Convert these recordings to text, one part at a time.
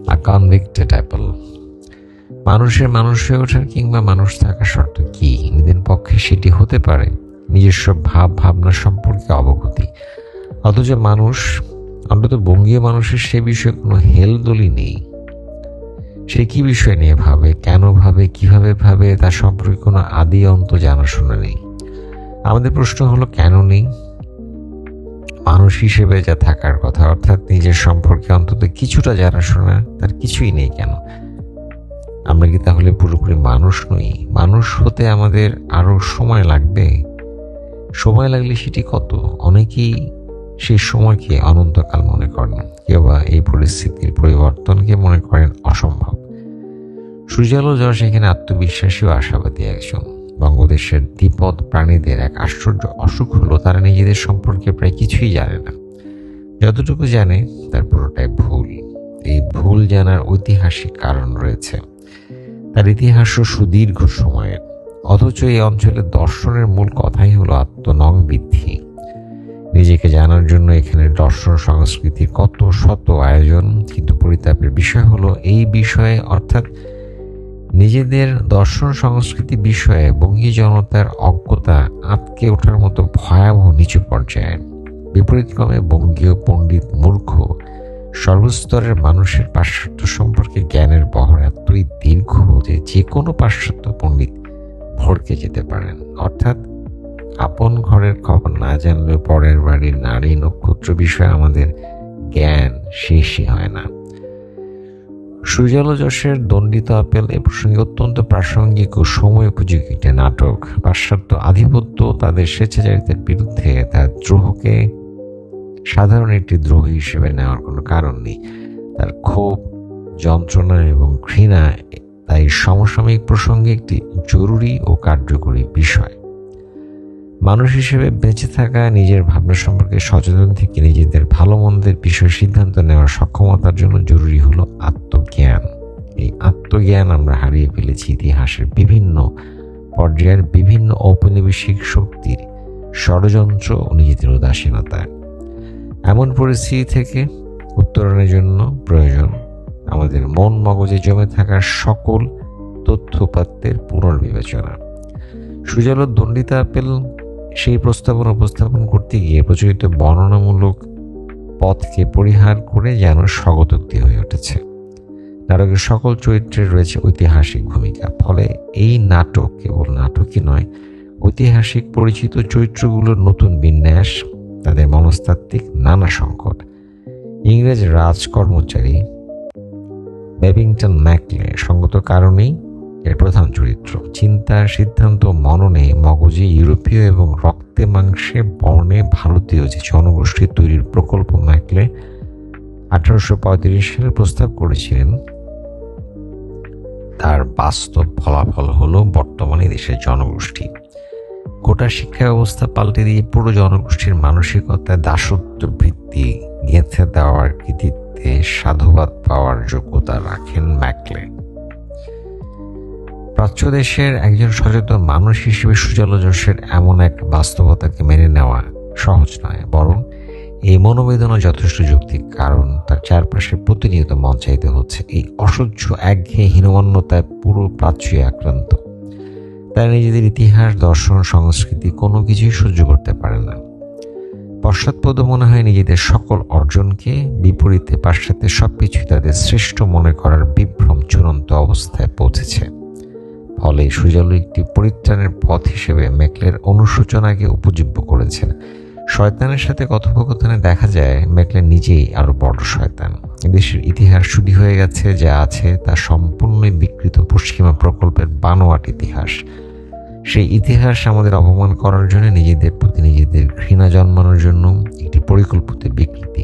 আ convicted Apple. মানুষের মানুষ হয়ে ওঠার কিংবা মানুষ থাকার শর্ত কি? নিজের পক্ষে সেটি হতে পারে নিজস্ব ভাবনা সম্পর্কে অবগতি, অথচ মানুষ, অন্তত বঙ্গীয় মানুষের সে বিষয়ে কোনো হেলদোলই নেই। সে কি বিষয় নিয়ে ভাবে, কেন ভাবে, কিভাবে ভাবে, তার সম্পর্কে কোনো আদি অন্ত জানাশোনা নেই। আমাদের প্রশ্ন হলো, কেন নেই? মানুষ হিসেবে যা থাকার কথা, অর্থাৎ নিজের সম্পর্কে অন্তত কিছুটা জানাশোনা, তার কিছুই নেই কেন? আমরা কি তাহলে পুরোপুরি মানুষ নই? মানুষ হতে আমাদের আরো সময় লাগবে। সময় লাগলে সেটি কত? অনেকেই সেই সময়কে অনন্তকাল মনে করেন, কেউ বা এই পরিস্থিতির পরিবর্তনকে মনে করেন অসম্ভব। সূর্যালো যশ এখানে আত্মবিশ্বাসী ও আশাবাদী একজন। বঙ্গদেশের দ্বিপদ প্রাণীদের এক আশ্চর্য অসুখ হলো, তারা নিজেদের সম্পর্কে প্রায় কিছুই জানে না। যতটুকু জানে তার পুরোটাই ভুল। এই ভুল জানার ঐতিহাসিক কারণ রয়েছে, তার ইতিহাসও সুদীর্ঘ সময়ের। অথচ এই অঞ্চলের দর্শনের মূল কথাই হলো আত্মনং বৃদ্ধি। নিজেকে জানার জন্য এখানে দর্শন সংস্কৃতির কত শত আয়োজন, কিন্তু পরিতাপের বিষয় হলো এই বিষয়ে, অর্থাৎ নিজেদের দর্শন সংস্কৃতি বিষয়ে বঙ্গীয় জনতার অজ্ঞতা আটকে ওঠার মতো ভয়াবহ নিচু পর্যায়ের। বিপরীতক্রমে বঙ্গীয় পণ্ডিত মূর্খ সর্বস্তরের মানুষের পাশ্চাত্য সম্পর্কে জ্ঞানের বহর এতই দীর্ঘ যে কোনো পাশ্চাত্য পণ্ডিত ভড়কে যেতে পারেন। অর্থাৎ আপন ঘরের খবর না জানলেও পরের বাড়ির নারী নক্ষত্র বিষয়ে আমাদের জ্ঞান শেষই হয় না। সূর্যালো যশের দণ্ডিত আপেল এ প্রসঙ্গে অত্যন্ত প্রাসঙ্গিক ও সময় উপযোগী একটি নাটক। পাশ্চাত্য আধিপত্য তাদের স্বেচ্ছাচারিতার বিরুদ্ধে তার দ্রোহকে সাধারণ একটি দ্রোহী হিসেবে নেওয়ার কোনো কারণ নেই। তার ক্ষোভ, যন্ত্রণা এবং ঘৃণা তাই সমসাময়িক প্রসঙ্গে একটি জরুরি ও কার্যকরী বিষয়। মানুষ হিসেবে বেঁচে থাকা, নিজের ভাবনা সম্পর্কে সচেতন থেকে নিজেদের ভালো মন্দের বিষয়ে সিদ্ধান্ত নেওয়ার সক্ষমতার জন্য জরুরি হলো আত্মজ্ঞান। এই আত্মজ্ঞান আমরা হারিয়ে ফেলেছি ইতিহাসের বিভিন্ন পর্যায়ের বিভিন্ন ঔপনিবেশিক শক্তির ষড়যন্ত্র ও নিজেদের উদাসীনতায়। এমন পরিস্থিতি থেকে উত্তরণের জন্য প্রয়োজন আমাদের মন মগজে জমে থাকা সকল তথ্যোপাত্তের পুনর্বিবেচনা। সূর্যালোর দণ্ডিত আপেল সেই উপস্থাপন করতে গিয়ে প্রচলিত বর্ণনামূলক পথকে পরিহার করে যেন স্বগতোক্তি হয়ে উঠেছে। নাটকের সকল চরিত্রের রয়েছে ঐতিহাসিক ভূমিকা, ফলে এই নাটক কেবল নাটকই নয়, ঐতিহাসিক পরিচিত চরিত্রগুলোর নতুন বিন্যাস, তাদের মনস্তাত্ত্বিক নানা সংকট। ইংরেজ রাজকর্মচারী বেবিংটন ম্যাকলে সঙ্গত কারণেই এর প্রধান চরিত্র। চিন্তা, সিদ্ধান্ত, মননে, মগজে ইউরোপীয় এবং রক্তে মাংসে বর্ণে ভারতীয় যে জনগোষ্ঠী তৈরির প্রকল্প ম্যাকলে 1835 সালে প্রস্তাব করেছিলেন, তার বাস্তব ফলাফল হলো বর্তমানে দেশের জনগোষ্ঠী। গোটা শিক্ষা ব্যবস্থা পাল্টে দিয়ে পুরো জনগোষ্ঠীর মানসিকতায় দাসত্ব বৃত্তি গেঁথে দেওয়ার কৃতিত্বে সাধুবাদ পাওয়ার যোগ্যতা রাখেন ম্যাকলে। প্রাচ্য দেশের একজন সচেতন মানুষ হিসেবে সূর্যালো যশের এমন এক বাস্তবতাকে মেনে নেওয়া সহজ নয়, বরং এই মনোবেদনা যথেষ্ট যৌক্তিক, কারণ তার চারপাশে প্রতিনিয়ত মন চাইতে হচ্ছে। এই অসহ্য একঘেয়ে হীনমন্যতায় পুরো প্রাচ্যই আক্রান্ত। তারা নিজেদের ইতিহাস, দর্শন, সংস্কৃতি কোনো কিছুই সহ্য করতে পারে না। পশ্চাৎপদ মনে হয় নিজেদের সকল অর্জনকে, বিপরীতে পাশ্চাত্যের সবকিছুই তাদের শ্রেষ্ঠ মনে করার বিভ্রম চূড়ান্ত অবস্থায় পৌঁছেছে। ফলে সূর্যালো একটি পরিত্রাণের পথ হিসেবে ম্যাকলের অনুশোচনাকে উপজীব্য করেছেন। শয়তানের সাথে কথোপকথনে দেখা যায় ম্যাকলে নিজেই আরো বড় শয়তান। দেশের ইতিহাস শুরু হয়ে গেছে, যা আছে তা সম্পূর্ণই বিকৃত পশ্চিমা প্রকল্পের বানোয়াট ইতিহাস। সেই ইতিহাস আমাদের অপমান করার জন্য, নিজেদের প্রতি নিজেদের ঘৃণা জন্মানোর জন্য একটি পরিকল্পিত বিকৃতি।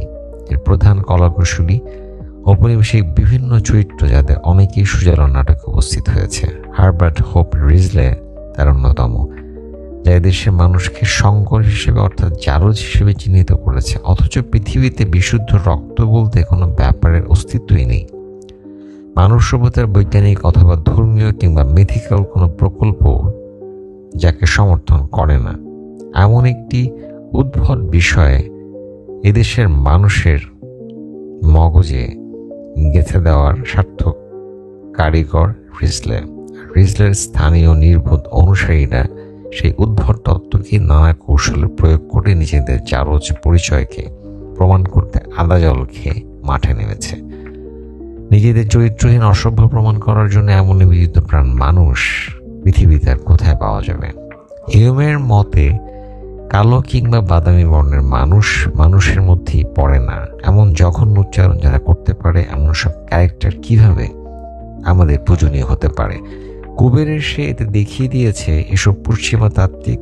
এর প্রধান কলাকুশলী ঔপনিবেশিক বিভিন্ন চরিত্র, যাদের অনেকেই সূর্যালোর নাটকে উপস্থিত হয়েছে। হারবার্ট হোপ রিজলে তার অন্যতম, যা দেশের মানুষকে সংকর হিসেবে, অর্থাৎ জারজ হিসেবে চিহ্নিত করেছে। অথচ পৃথিবীতে বিশুদ্ধ রক্ত বলতে কোনো ব্যাপারের অস্তিত্বই নেই। মানব সভ্যতার বৈজ্ঞানিক অথবা ধর্মীয় কিংবা মিথিক্যাল কোনো প্রকল্প যাকে সমর্থন করে না, এমন একটি উদ্ভট বিষয়ে এদেশের মানুষের মগজে গেঁথে দেওয়ার সার্থক কারিগর রিজলে। রিজলের স্থানীয় নির্বোধ অনুসারীরা সেই উদ্ভট তত্ত্বকে নানা কৌশলে প্রয়োগ করে নিজেদের জারজ পরিচয়কে প্রমাণ করতে আদা জল খেয়ে মাঠে নেমেছে। নিজেদের চরিত্রহীন অসভ্য প্রমাণ করার জন্য এমন নিবেদিত প্রাণ মানুষ পৃথিবীতে আর কোথায় পাওয়া যাবে? হিউমের মতে কালো কিংবা বাদামি বর্ণের মানুষ মানুষের মধ্যেই পড়ে না, এমন জঘন্য উচ্চারণ যারা করতে পারে এমন সব ক্যারেক্টার কিভাবে আমাদের পূজনীয় হতে পারে? কুবেরের সে এতে দেখিয়ে দিয়েছে এসব পশ্চিমা তাত্ত্বিক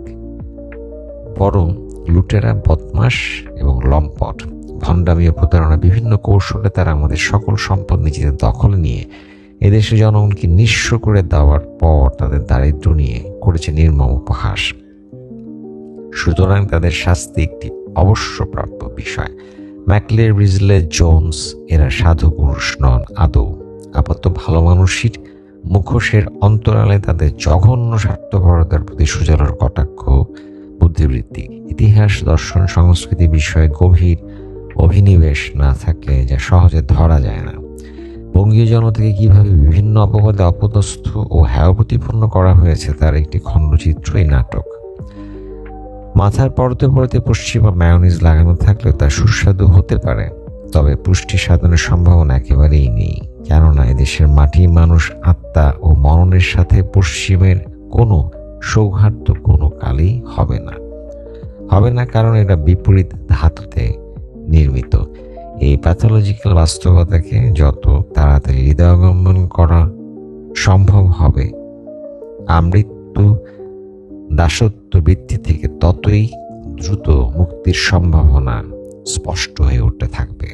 বরং লুটেরা, বদমাস এবং লম্পট। ভণ্ডামি ও প্রতারণা বিভিন্ন কৌশলে তারা আমাদের সকল সম্পদ নিজেদের দখলে নিয়ে এদেশে জনগণকে নিঃস্ব করে দেওয়ার পর তাদের দারিদ্র নিয়ে করেছে নির্মম উপহাস। সুতরাং তাদের শাস্তি একটি অবশ্যপ্রাপ্য বিষয়। ম্যাকলে, রিজলে, জোন্স এরা সাধু পুরুষ নন আদৌ। আপাতত ভালো মানুষের মুখোশের অন্তরালে তাদের জঘন্য স্বার্থপরতার প্রতি সুজলার কটাক্ষ, বুদ্ধিবৃত্তি। ইতিহাস, দর্শন, সংস্কৃতি বিষয়ে গভীর অভিনিবেশ না থাকলে যা সহজে ধরা যায় না। বঙ্গীয় জনতাকে কিভাবে বিভিন্ন অপবাদে অপদস্থ ও হেয়প্রতিপন্ন করা হয়েছে তার একটি খণ্ডচিত্র এই নাটক। মাথার পরতে পরতে পশ্চিমা মায়োনিজ লাগানো থাকলেও তা সুস্বাদু হতে পারে, তবে পুষ্টি সাধনের সম্ভাবনা একেবারেই নেই। কেননা এদেশের মাটি, মানুষ, আত্মা ও মননের সাথে পশ্চিমের কোনো সৌহার্দ্য কোনো কালই হবে না, কারণ এটা বিপরীত ধাতুতে নির্মিত। এই প্যাথোলজিক্যাল বাস্তবতাকে যত তাড়াতাড়ি হৃদয়ঙ্গম করা সম্ভব হবে, আমৃত্যু দাসত্ব বৃত্তি থেকে ততই দ্রুত মুক্তির সম্ভাবনা স্পষ্ট হয়ে উঠতে থাকবে।